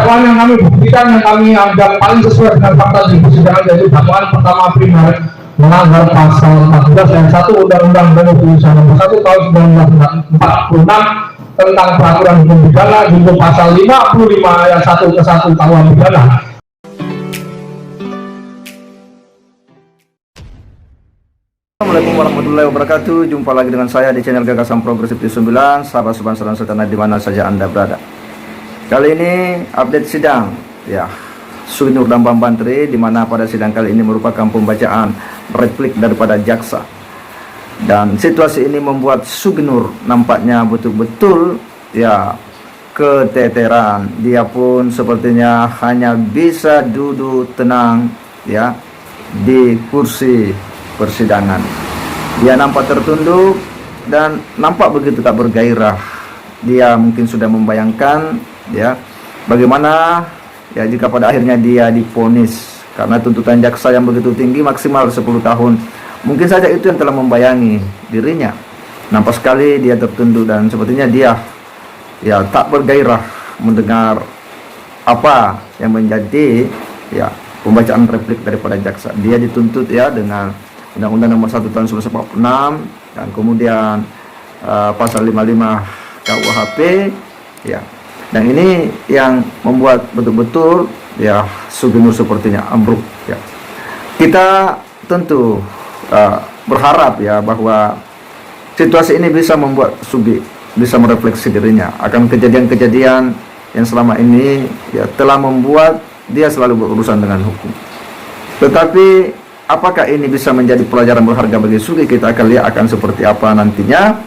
dakwaan yang kami buktikan, yang kami anggap paling sesuai dengan fakta di persidangan, yaitu dakwaan pertama primer melanggar pasal 14 ayat 1 Undang-Undang Nomor 1 Tahun 1946 tentang peraturan hukum pidana, junto pasal 55 ayat 1 ke 1 KUH pidana. Assalamualaikum warahmatullahi wabarakatuh. Jumpa lagi dengan saya di channel Gagasan Progresif 9, sahabat Subhan Sultan di mana saja Anda berada. Kali ini update sidang ya Suginur dan Bambantri, di mana pada sidang kali ini merupakan pembacaan replik daripada jaksa. Dan situasi ini membuat Suginur nampaknya betul-betul ya keteteran. Dia pun sepertinya hanya bisa duduk tenang ya di kursi persidangan. Dia nampak tertunduk dan nampak begitu tak bergairah. Dia mungkin sudah membayangkan ya bagaimana ya jika pada akhirnya dia divonis, karena tuntutan jaksa yang begitu tinggi maksimal 10 tahun. Mungkin saja itu yang telah membayangi dirinya. Nampak sekali dia tertunduk dan sepertinya dia ya tak bergairah mendengar apa yang menjadi ya pembacaan replik daripada jaksa. Dia dituntut ya dengan Undang-Undang Nomor 1 Tahun 1946 dan kemudian pasal 55 KUHP ya. Dan ini yang membuat betul-betul ya Suginur sepertinya ambruk ya. Kita tentu berharap ya bahwa situasi ini bisa membuat Sugi bisa merefleksi dirinya akan kejadian-kejadian yang selama ini ya telah membuat dia selalu berurusan dengan hukum. Tetapi apakah ini bisa menjadi pelajaran berharga bagi Sugi? Kita akan lihat akan seperti apa nantinya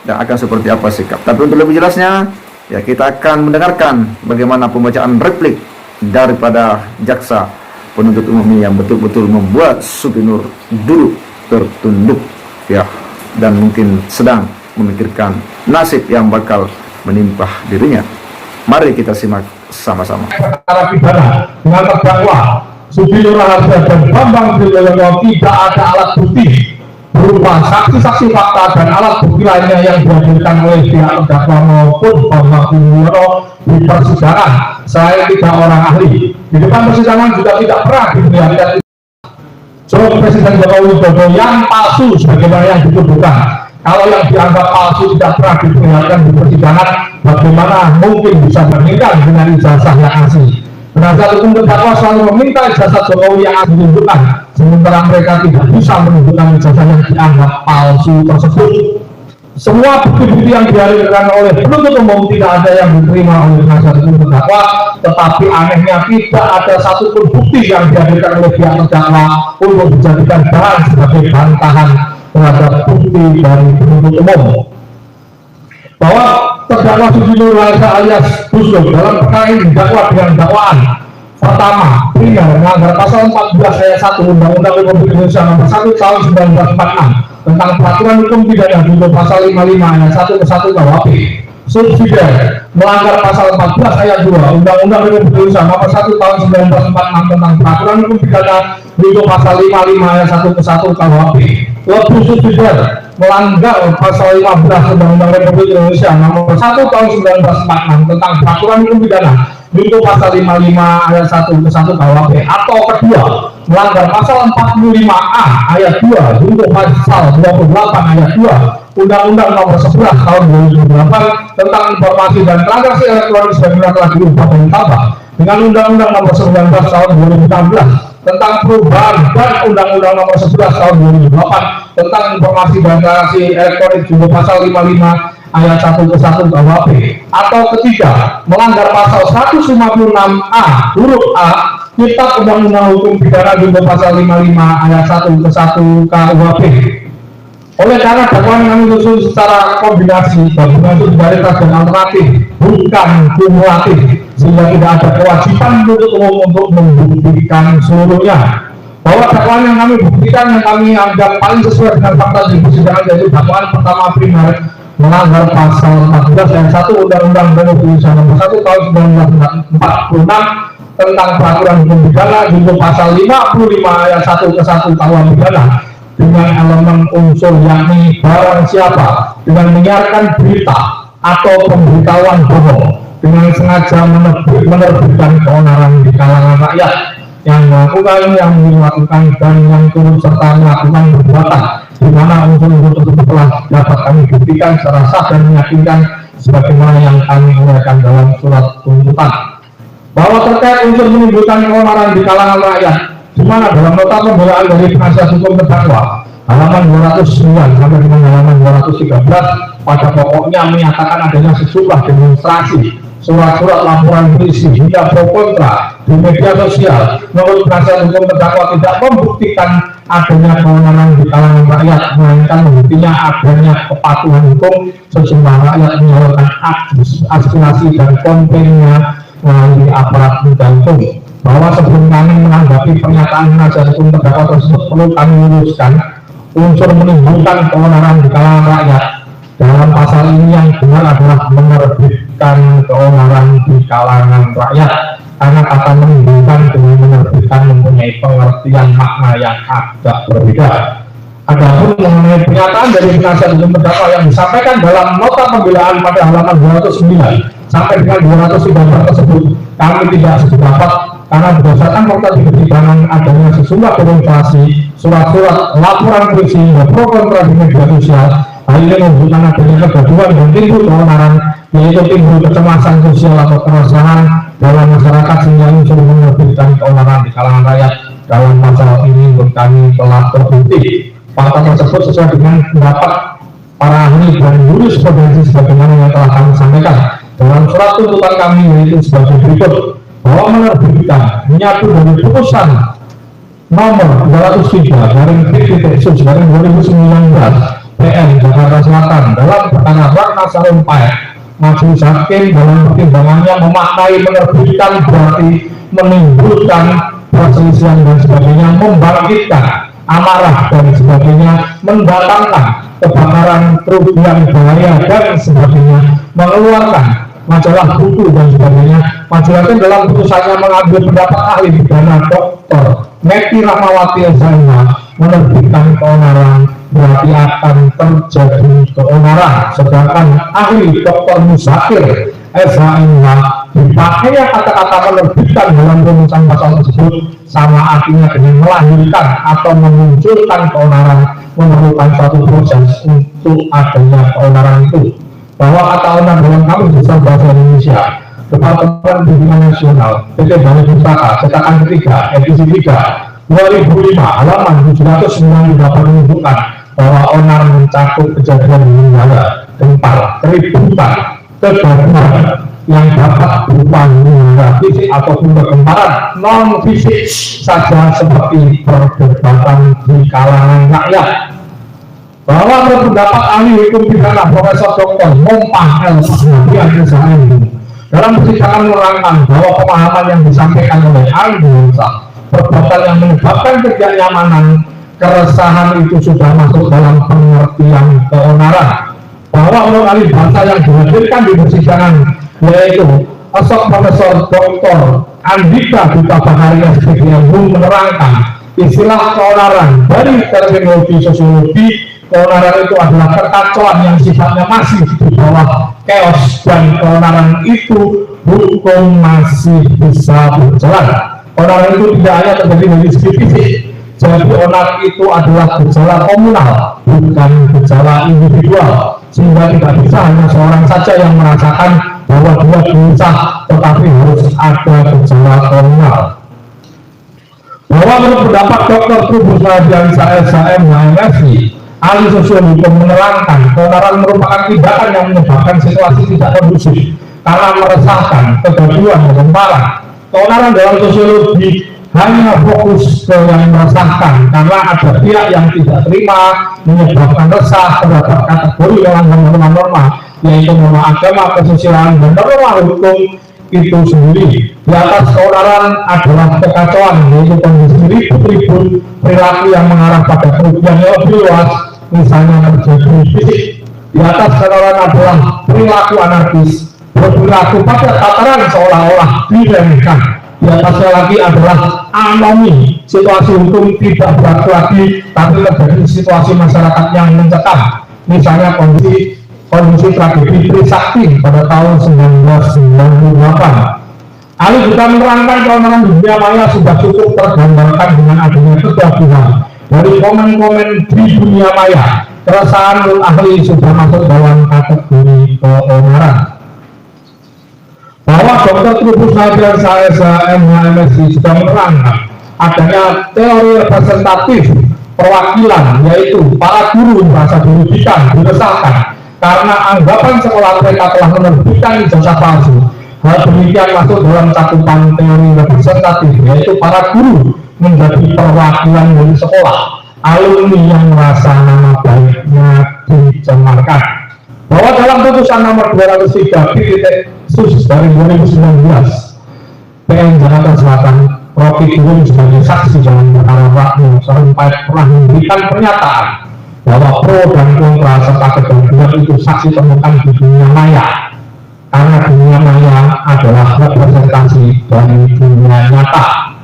dan akan seperti apa sikap. Tapi untuk lebih jelasnya ya kita akan mendengarkan bagaimana pembacaan replik daripada jaksa penuntut umum yang betul-betul membuat Suginur duduk tertunduk ya, dan mungkin sedang memikirkan nasib yang bakal menimpa dirinya. Mari kita simak sama-sama. Perkara pidana dengan terdakwa Suginur Raharja dan Bambang Triyono tidak ada alat bukti berupa saksi-saksi fakta dan alat bukti lainnya yang dihadirkan oleh pihak terdakwa maupun Bambang Triyono di persidangan. Selain 3 orang ahli di depan persidangan juga tidak pernah diperlihatkan surat Presiden Joko Widodo yang palsu sebagaimana yang dituduhkan. Kalau yang dianggap palsu tidak pernah diperlihatkan di persidangan, bagaimana mungkin bisa meninggal dengan ijazah yang asli? Penasihat hukum terdakwa selalu meminta ijazah Jokowi yang asli ditunjukkan, sementara mereka tidak bisa menunjukkan ijazah yang dianggap palsu tersebut. Semua bukti-bukti yang dihadirkan oleh penuntut umum tidak ada yang diterima oleh penasihat hukum terdakwa, tetapi anehnya tidak ada satupun bukti yang dihadirkan oleh pihak terdakwa untuk dijadikan bahan sebagai bantahan terhadap bukti dari penuntut umum. Bahwa terdakwa Suginur Raharja alias Buslo dalam perkara ini didakwa dengan dakwaan pertama primer melanggar pasal 14 ayat 1 Undang-Undang Republik Indonesia Nomor 1 Tahun 1946 tentang peraturan hukum pidana junto pasal 55 ayat 1 ke 1 KUHP. Subsidiar melanggar pasal 14 ayat 2 Undang-Undang Republik Indonesia Nomor 1 Tahun 1946 tentang peraturan hukum pidana junto pasal 55 ayat 1 ke 1 KUHP. Lebih subsidiar melanggar pasal 15 Undang-Undang Republik Indonesia Nomor 1 Tahun 1946 tentang peraturan hukum pidana junto pasal 55 ayat 1 ke 1 KUHP. Atau kedua, melanggar pasal 45A ayat 2 junto pasal 28 ayat 2 Undang-Undang Nomor 11 Tahun 2008 tentang informasi dan transaksi elektronik sebagaimana telah diubah dan ditambah dengan Undang-Undang Nomor 19 Tahun 2016 tentang perubahan dan Undang-Undang Nomor 11 Tahun 2008 tentang informasi dan transaksi elektronik junto pasal 55 ayat 1 ke 1 KUHP. Atau ketiga, melanggar pasal 156A huruf A Kitab Undang-Undang Hukum Pidana junto pasal 55 ayat 1 ke 1 KUHP. Oleh karena dakwaan yang disusun secara kombinasi dan berbasis prioritas dan alternatif bukan kumulatif, sehingga tidak ada kewajiban penuntut umum untuk membuktikan seluruhnya. Bahwa dakwaan yang kami buktikan, yang kami anggap paling sesuai dengan fakta di persidangan, yaitu dakwaan pertama primer melanggar pasal 14 ayat 1 Undang-Undang Nomor 1 Tahun 1946 tentang peraturan hukum pidana junto pasal 55 ayat 1 ke 1 KUH pidana dengan elemen unsur yakni barang siapa dengan menyiarkan berita atau pemberitahuan bohong dengan sengaja menerbitkan keonaran di kalangan rakyat yang melakukan, dan yang turut serta melakukan perbuatan di mana unsur-unsur tersebut telah dapat kami buktikan secara sah dan meyakinkan sebagaimana yang kami uraikan dalam surat tuntutan. Bahwa terkait unsur menimbulkan keonaran di kalangan rakyat, di mana dalam nota pembelaan dari penasihat hukum terdakwa halaman 209 sampai dengan halaman 213 pada pokoknya menyatakan adanya sejumlah demonstrasi, surat-surat laporan polisi hingga pro kontra di media sosial. Menurut penasihat hukum terdakwa tidak membuktikan adanya keonaran di kalangan rakyat, melainkan membuktinya adanya kepatuhan hukum sejumlah rakyat menyalurkan aspirasi dan komplainnya melalui aparat penegak hukum. Bahwa sebelum kami menanggapi pernyataan penasihat hukum terdakwa tersebut, perlu kami luruskan unsur menimbulkan keonaran di kalangan rakyat dalam pasal ini yang benar adalah menerbitkan keonaran di kalangan rakyat, karena kata menimbulkan dengan menerbitkan mempunyai pengertian makna yang agak berbeda. Adapun mengenai pernyataan dari penasihat hukum terdakwa yang disampaikan dalam nota pembelaan pada halaman 209 sampai dengan 213 tersebut, kami tidak sependapat karena berdasarkan fakta di persidangan adanya sejumlah demonstrasi, surat-surat laporan polisi hingga pro kontra di media sosial. Hal ini menunjukkan adanya kegaduhan dan timbul keonaran, yaitu timbul kecemasan sosial atau keresahan dalam masyarakat sehingga unsur menerbitkan keonaran di kalangan rakyat dalam masalah ini menurut kami telah terbukti. Fakta tersebut sesuai dengan pendapat para ahli dan jurisprudensi sebagaimana yang telah kami sampaikan dalam surat tuntutan kami, yaitu sebagai berikut: bahwa menerbitkan menyatu dari putusan nomor 203/P/2019 PN Jakarta Selatan dalam perkara Ratna Sarumpait, Majelis Hakim dalam pertimbangannya memaknai menerbitkan berarti menimbulkan perselisihan dan sebagainya, membangkitkan amarah dan sebagainya, mendatangkan kebakaran, kerugian, bahaya dan sebagainya, mengeluarkan majalah buku dan sebagainya. Majelis Hakim dalam putusannya mengambil pendapat ahli pidana Dr. Meki Rahmawati Zainal menerbitkan keonaran berarti akan terjadi keonaran, sedangkan ahli Dr. Musakir SHMH dipakainya kata-kata menerbitkan dalam rumusan pasal tersebut sama artinya dengan melahirkan atau memunculkan keonaran, memerlukan suatu proses untuk adanya keonaran itu. Bahwa kata onar dalam Kamus Besar Bahasa Indonesia Departemen Pendidikan Nasional PT Balai Pustaka cetakan ketiga edisi 3 2005 halaman 798 menunjukkan bahwa onar mencakup kejadian meninggal, gempar, keributan, kegaduhan yang dapat berupa hubungan fisik ataupun kegemparan non fisik saja seperti perdebatan di kalangan rakyat. Bahwa berpendapat ahli hukum pidana Profesor Dr. Mompang L. Fahmian SHM dalam persidangan menerangkan bahwa pemahaman yang disampaikan oleh ahli bahasa perbuatan yang menyebabkan ketidaknyamanan, keresahan itu sudah masuk dalam pengertian keonaran. Bahwa menurut ahli bahasa yang dihadirkan di persidangan, yaitu Profesor Dr. Andika Duta Bahari SPGM menerangkan istilah keonaran dari terminologi sosiologi. Keonaran itu adalah kekacauan yang sifatnya masih di bawah chaos, dan keonaran itu hukum masih bisa berjalan. Keonaran itu tidak hanya terjadi dari segi fisik, jadi onar itu adalah gejala komunal, bukan gejala individual, sehingga tidak bisa hanya seorang saja yang merasakan bahwa dia gelisah, tetapi harus ada gejala komunal. Bahwa menurut pendapat Dr. Trubus Radiansa SHM MSI, ahli sosial hukum menerangkan keonaran merupakan tindakan yang menyebabkan situasi tidak kondusif karena meresahkan, kegaduhan, dan kegemparan. Keonaran dalam sosiologi hanya fokus ke yang meresahkan karena ada pihak yang tidak terima, menyebabkan resah terhadap kategori dalam norma-norma, yaitu norma agama, kesosialan, dan norma hukum itu sendiri. Di atas keonaran adalah kekacauan, yaitu kondisi ribut-ribut, perilaku yang mengarah pada kerugian yang lebih luas, misalnya terjadi fisik. Di atas keonaran adalah perilaku anarkis, berperilaku pada tataran seolah-olah diremehkan. Di atasnya lagi adalah anomi, situasi hukum tidak berlaku lagi, tapi terjadi situasi masyarakat yang mencekam, misalnya kondisi kondisi tragedi Trisakti pada tahun 1998. Ali juga menerangkan keonaran dunia maya sudah cukup tergambarkan dengan adanya kegaduhan dari komen-komen di dunia maya. Keresahan menurut ahli sudah masuk dalam kategori keonaran. Bahwa Dr. Trubus Nadia SHSH MHMSI sudah menerangkan adanya teori representatif perwakilan, yaitu para guru bahasa pendidikan diresahkan karena anggapan sekolah mereka telah menerbitkan ijazah palsu. Hal demikian masuk dalam cakupan teori representatif, yaitu para guru menjadi perwakilan dari sekolah, alumni yang merasa nama baiknya dicemarkan. Bahwa dalam putusan nomor 203/sus dari 2019, PN Jakarta Selatan, Rocky Gerung sebagai saksi dalam perkara Ratno Sarumpait telah memberikan pernyataan bahwa pro dan kontra serta kegaduhan itu saksi temukan di dunia maya, karena dunia maya adalah representasi dari dunia nyata.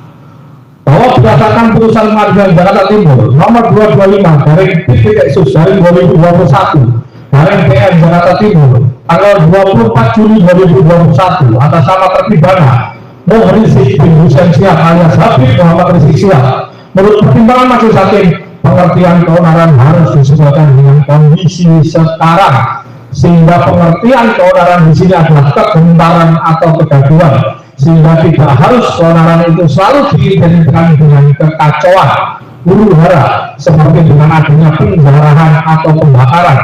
Bahwa berdasarkan putusan Pengadilan Jakarta Timur nomor 225/sus dari 2021 dari PN Jakarta Timur tanggal 24 Juli 2021 atas nama terpidana Rizik bin Hussein Syihab alias Habib Muhammad Rizik Syihab, menurut pertimbangan majelis hakim, pengertian keonaran harus disesuaikan dengan kondisi sekarang, sehingga pengertian keonaran di sini adalah kegentaran atau kegaduhan, sehingga tidak harus keonaran itu selalu diidentikan dengan kekacauan, huru hara, seperti dengan adanya penjarahan atau pembakaran.